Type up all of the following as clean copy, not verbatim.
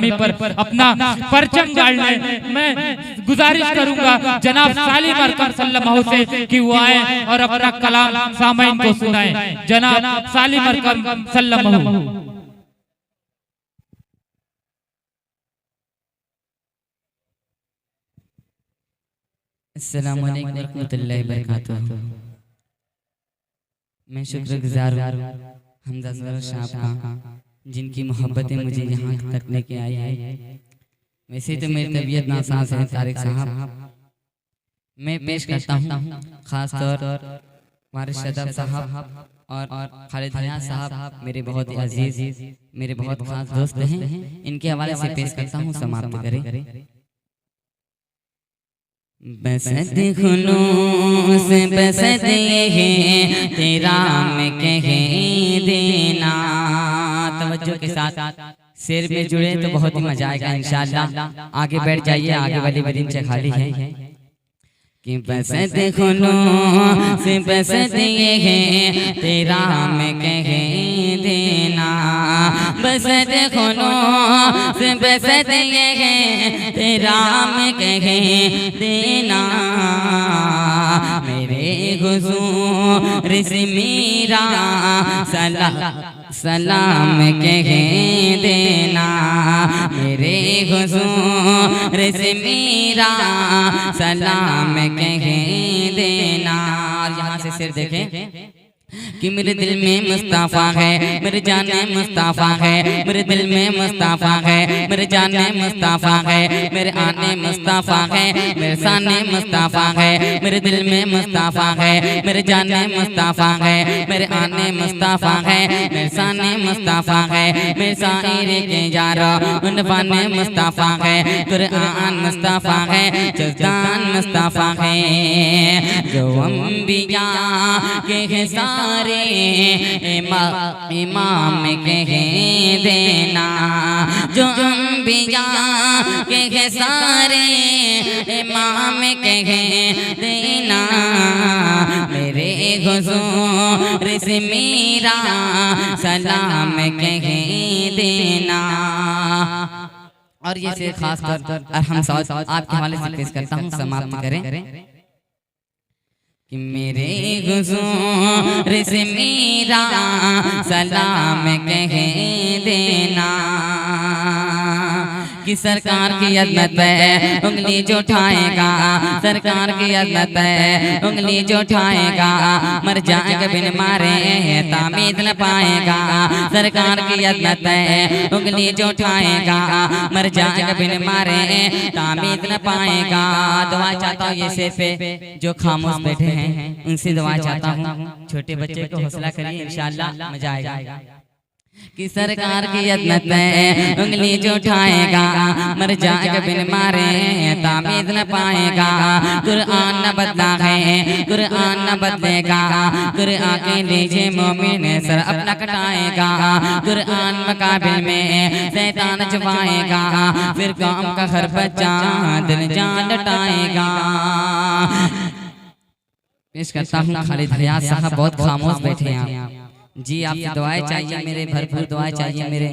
पर अपना परचम गाड़ ले। मैं गुजारिश करूंगा जनाब सालिम अरकम सल्लल्लाहु से कि वो आए और अपना कलाम सामाइन को सुनाए। जनाब सालिम अरकम सल्लल्लाहु। अस्सलामु अलैकुम रहमतुल्लाहि व बरकातुहू। मैं शुक्रगुजार हूँ हमजा ज़रा साहब का, जिनकी मोहब्बतें मुझे यहाँ तक लेके आई है। वैसे तो मेरी तबीयत नासाज है तारिक साहब। मैं पेश करता हूँ ख़ास तौर वारिस शदब साहब और खालिद हयात साहब, मेरे बहुत ही अजीज, मेरे बहुत खास दोस्त हैं। इनके हवाले से पेश करता हूँ, समाप्त करें। बसत खुलूस बसत ये तेरा में कहे देना। तवज्जो के साथ शेर में जुड़े तो बहुत ही मजा आएगा इंशाअल्लाह। आगे बैठ जाइए, आगे वाली बेंच खाली है। कि बसत खुलूस बसत ये तेरा में कहे देना। बसत खुलूस बसत ये तेरा में कहे देना। मेरे हुजूर से मेरा सलाम कहे देना। मेरे हुजूर से मेरा सलाम कहे देना। और यहाँ से सिर देखें कि मेरे दिल में मुस्ताफा है, मेरे जान में मुस्ताफा है। मेरे दिल में मुस्ताफा है, मेरे जान में मुस्ताफा है। मेरे आने मुस्ताफा है, मेरे सामने मुस्ताफा है। मेरे दिल में मुस्ताफा है, मेरे जान में मुस्ताफा है। मेरे आने मुस्ताफा है, मेरे सामने मुस्ताफा है। मेरे शायरे के यारो उनवान में मुस्ताफा है। कुरान मुस्ताफा है, जुज़दान मुस्ताफा है। जो अंबिया के सारे इमाम कहे देना। जो अंबिया के सारे इमाम कहे देना। मेरे हुजूर से मेरा सलाम कहे देना। और ये से खास तौर हम आपके हवाले से पेश करता हूँ, समाप्त करें। कि मेरे हुजूर से मेरा सलाम कहे देना। कि सरकार की अज़मत है उंगली जो उठाएगा। सरकार की अज़मत है उंगली जो उठाएगा। मर जाएगा बिन मारे तामीद न पाएगा। सरकार की अज़मत है उंगली जो उठाएगा। मर जाएगा बिन मारे तामीद न पाएगा। दुआ चाहता हूँ ये से पे जो खामोश बैठे हैं उनसे दुआ चाहता हूँ, छोटे बच्चे को हौसला करिए, इंशाअल्लाह मजा आएगा। कि सरकार की अज़मत में उंगली जो उठाएगा। मर जाएगा बिन मारे तामीद न पाएगा। कुरान न बदला है, कुरान न बदलेगा। कुरान के लीजिए मोमिन सर अपना कटाएगा। कुरान मुकाबिल में शैतान छुपाएगा। फिर कौम का हर बच्चा दिल जान लटाएगा। पेश करता हूँ खालिद हयात साहब, बहुत खामोश बैठे हैं आप जी। आपसे दुआएं चाहिए, मेरे भरपूर दुआएं चाहिए। मेरे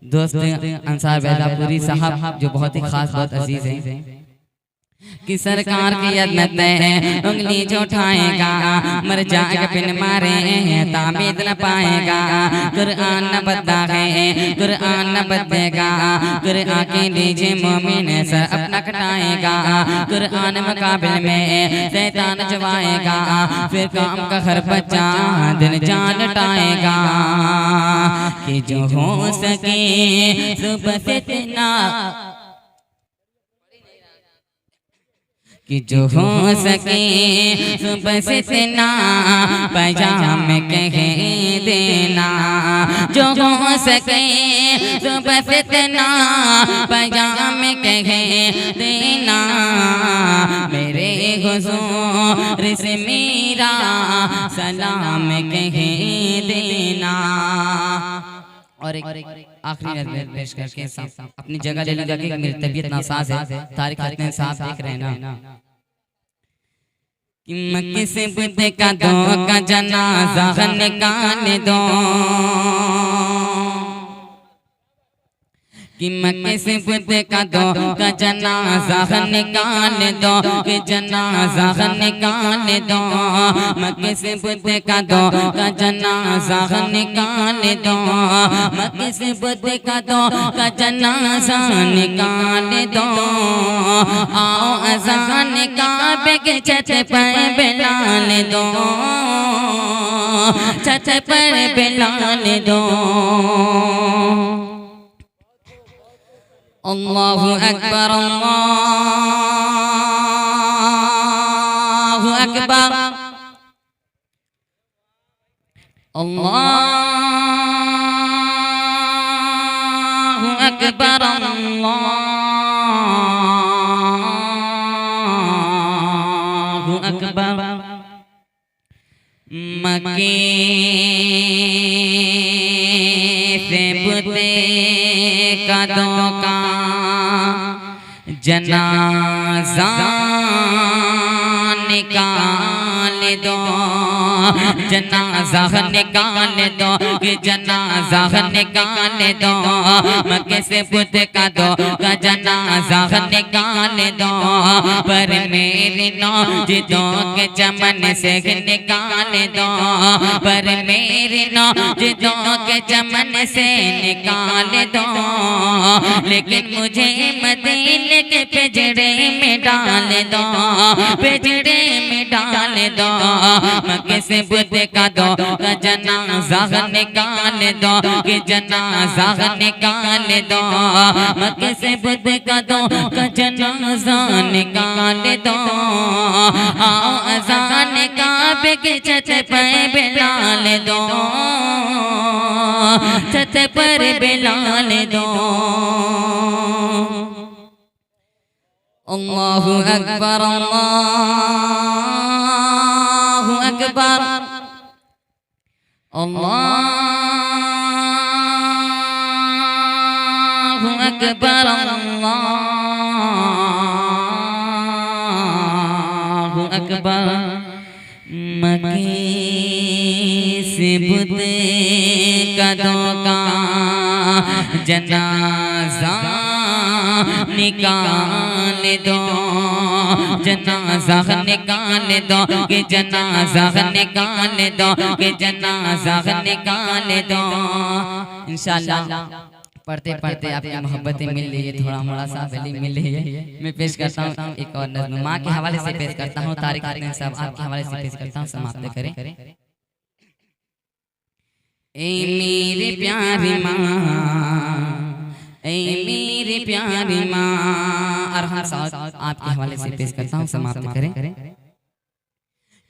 दोस्त अंसार बैदापुरी साहब जो बहुत ही खास, बहुत अजीज हैं। कि सरकार की अज़मत में उंगली जो उठाएगा। मर जाएगा बिन मारे तामीद न पाएगा। कुरान न बदला है, कुरान न बदलेगा। कुरान के लीजिए मोमिन सर अपना कटाएगा। कुरान मुकाबिल में शैतान जवाएगा। फिर काम का हर बच्चा दिल जान लटाएगा। कि जो हो सके सुबह से इतना, कि जो हो सके सुबह से इतना पैजाम कहे देना। जो हो सके सुबह से इतना पैजाम कहे देना। मेरे हुजूर से मेरा सलाम कहे देना। और एक आखिरी नज़र पेश करके अपनी जगह ले लगा कि मेरी तबीयत नासाज है। तारिक इतने साफ देख रहे हैं ना कि मक्के से बुद्ध का दो का जनाजा निकाल दो। कि मक्के से बुत का दो का जनाजा निकाल दो, कि जनाजा निकाल दो। मक्के से बुत का दो का जनाजा निकाल दो, मक्के से बुत का दो का जनाजा निकाल दो। आओ अज़ान काबे के छत पर बिलाल दो, छत पर बिलाल दो। अल्लाहु अकबर, अल्लाहु अकबर, अल्लाहु अकबर, अल्लाहु अकबर। मक्के से बुते का दो का जनाजा निकाल दो, जनाजा निकाल दो, कि जनाजा निकाल दो। मक्के से बुत का दो का जनाजा निकाल दो, पर मेरी नौजिदों के चमन से निकाल दो, पर मेरी नौजिदों के चमन से निकाल दो। लेकिन मुझे मदीने के पिंजरे में डाल दो, पिंजरे में डाल दो। मक्के से बुत का दो का जनाजा निकाल दो, कि जनाजा निकाल दो। मक्के से बुत का दो का जनाजा निकाल दो। आओ अज़ान काबे के छत पर बिलाल दो, छत पर बिलाल दो। अल्लाहु अकबर, अल्लाहु अकबर, अल्लाहु अकबर, अल्लाहु अकबर। मक्के से बुत का दो का जनाजा निकाल दो, जनाजा निकाल दो, कि जनाजा निकाल दो, कि जनाजा निकाल दो। इंशाअल्लाह पढ़ते पढ़ते आपकी मोहब्बतें मिल रही है, थोड़ा मोड़ा सा वली मिल रही है। मैं पेश करता हूँ एक और नज़्म, माँ के हवाले से पेश करता हूँ, तारिक साहब आपके हवाले से पेश करता हूँ, समाप्त करें। ए मेरे प्यारी माँ, ए मेरे प्यारी माँ, अरहम साहब आपके हवाले से पेश करता हूँ, समाप्त करें।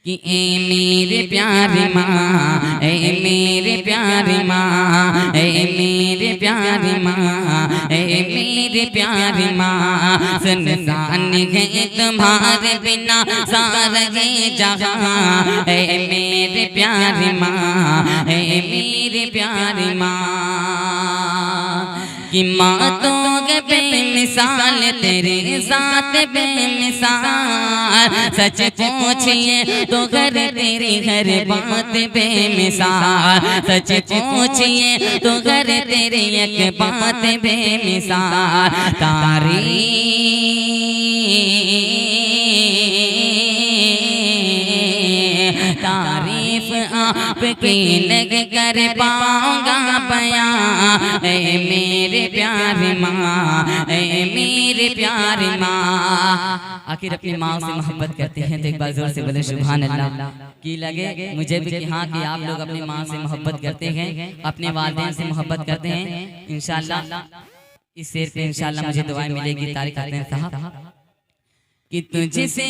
कि ए मेरे प्यारी माँ, ए मेरे प्यारी माँ, ए मेरे प्यारी माँ, ए मेरे प्यारी माँ। सुनसान है तुम्हारे बिना सारे जहाँ, ए मेरे प्यारी माँ, ए मेरे प्यारी माँ। कि माँ तो बेमिसाल तेरे साथ बेमिसाल, सच पूछिए तो घर तेरी हर बात बेमिसाल, सच पूछिए तो घर तेरी एक बात बेमिसाल। तारीफ आपकी लग कर पाऊंगा बयां, ए मेरे प्यारी माँ, ए मेरे प्यारी माँ। आखिर अपनी माँ से मोहब्बत करते हैं तो एक बार जोर से बोले सुभान अल्लाह। की लगे मुझे भी कि हाँ कि आप लोग अपनी माँ से मोहब्बत करते हैं, अपने वालिदैन से मोहब्बत करते हैं। इंशाअल्लाह इस शेर पे इंशाअल्लाह मुझे दुआएं मिलेगी। तारिक साहब कि तुझसे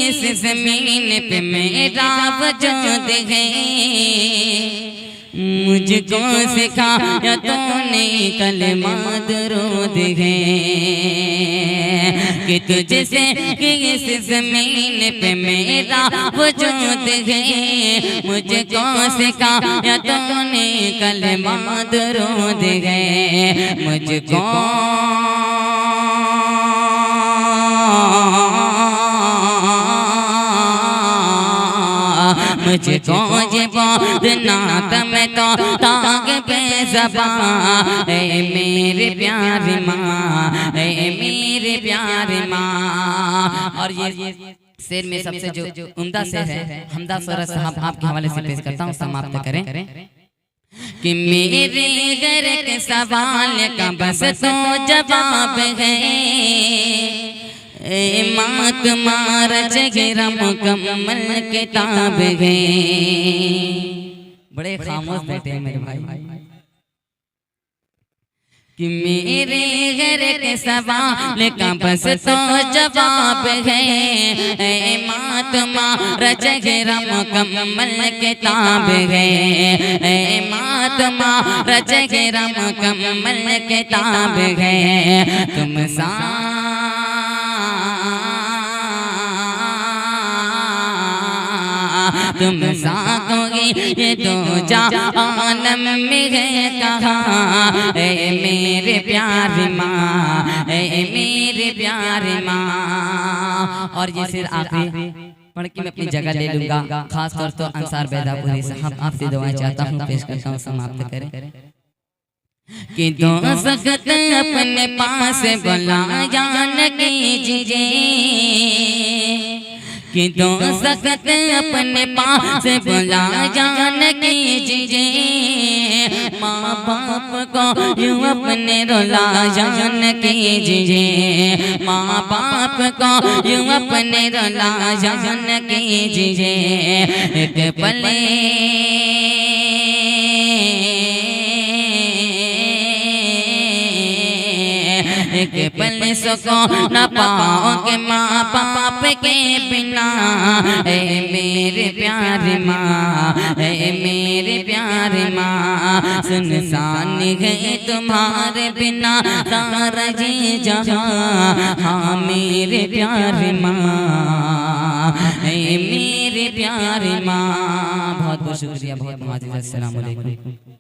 इस ज़मीन पे मेरा वजूद है, मुझको सिखाया तूने कलमा दुरूद है। कि तुझसे इस ज़मीन पे मेरा वजूद है, मुझको सिखाया तूने कलमा दुरूद है। मुझको मुझको ये बात ना तम तो ताक पे ज़बां, ऐ मेरे प्यारी माँ, ऐ मेरे प्यारी माँ। और ये शेर में सबसे जो उम्दा शेर है हमदा सोरा साहब आपके हवाले से पेश करता हूँ, समाप्त करें कि मेरे घर के सवाल का बस तो जवाब है, ए माँ तुम्हारा चेहरा मुकम्मल किताब है। बड़े खामोश बैठे मेरे भाई कि मेरे घर के सवाल का बस तो जवाब है, ए माँ तुम्हारा चेहरा मुकम्मल किताब है, ए माँ तुम्हारा चेहरा मुकम्मल किताब है। तुम साकोगी ये तो जहानम में है कहाँ, ऐ मेरे प्यारी माँ, ऐ मेरे प्यारी माँ। और ये सिर आखिरी पढ़ के मैं अपनी जगह ले लूंगा। खास तौर तो अंसार बैदापुरी साहब आपसे दुआएं चाहता हूँ, पेश करता हूँ, समाप्त करें कि दो सख्त अपने पास बुलाया न कीजिए, कि दो सख्त अपने पास बुलाया न कीजिए, माँ बाप को यूँ अपने रुलाया न कीजिए, माँ बाप को यूँ अपने रुलाया न कीजिए। एक पले एक पल सको न पाओगे माँ बाप के बिना, ऐ मेरे प्यारे माँ, ऐ मेरे प्यारे माँ। सुनसान है तुम्हारे बिना सारा ये जहाँ, हाँ मेरे प्यारे माँ, ऐ मेरे प्यारे माँ। बहुत बहुत शुक्रिया, बहुत बहुत। अस्सलाम वालेकुम।